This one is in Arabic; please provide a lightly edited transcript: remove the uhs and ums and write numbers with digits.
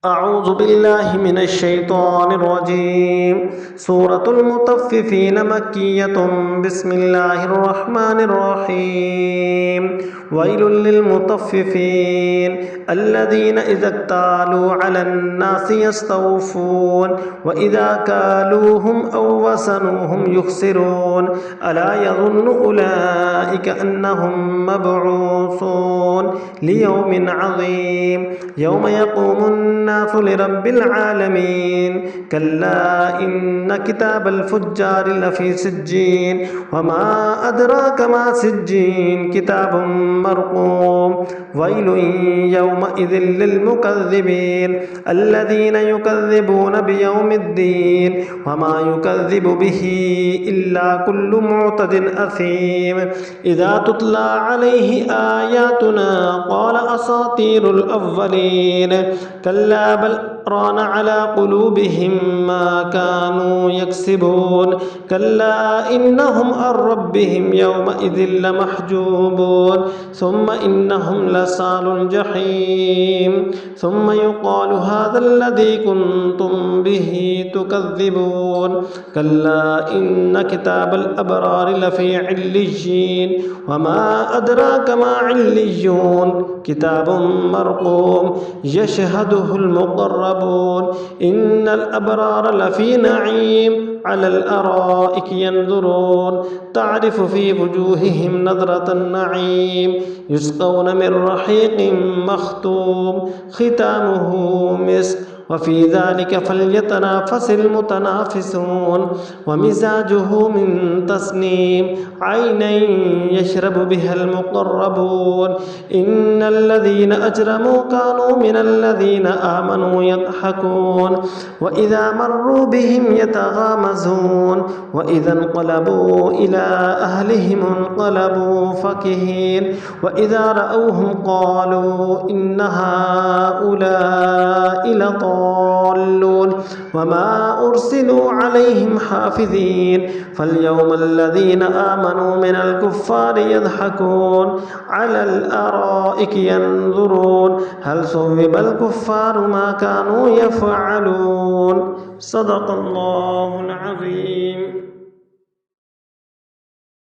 أعوذ بالله من الشيطان الرجيم. سورة المطففين مكية. بسم الله الرحمن الرحيم. ويل للمطففين الذين إذا اكتالوا على الناس يستوفون وإذا كالوهم أو وزنوهم يخسرون ألا يظن أولئك أنهم مبعوثون ليوم عظيم يوم يقوم الناس لرب العالمين. كلا إن كتاب الفجار لفي سجين وما أدراك ما سجين كتاب مرقوم. ويل يومئذ للمكذبين الذين يكذبون بيوم الدين وما يكذب به إلا كل معتد أثيم. إذا تتلى عليه آياتنا قال أساطير الأولين. كلا بل ران على قلوبهم ما كانوا يكسبون. كلا إنهم عن ربهم يومئذ لمحجوبون. ثم إنهم لصال الجحيم. ثم يقال هذا الذي كنتم به تكذبون. كلا إن كتاب الأبرار لفي عليين وما أدراك ما عليون كتاب مرقوم يشهده المقربون. إن الأبرار لفي نعيم على الأرائك ينظرون تعرف في وجوههم نظرة النعيم يسقون من رحيق مختوم ختامه مسك وفي ذلك فليتنافس المتنافسون. ومزاجه من تسنيم عينا يشرب بها المقربون. إن الذين أجرموا كانوا من الذين آمنوا يضحكون وإذا مروا بهم يتغامزون وإذا انقلبوا إلى أهلهم انقلبوا فكهين وإذا رأوهم قالوا إن هؤلاء لضالون وما أرسلوا عليهم حافظين. فاليوم الذين آمنوا من الكفار يضحكون على الأرائك ينظرون هل ثوب الكفار ما كانوا يفعلون. صدق الله العظيم.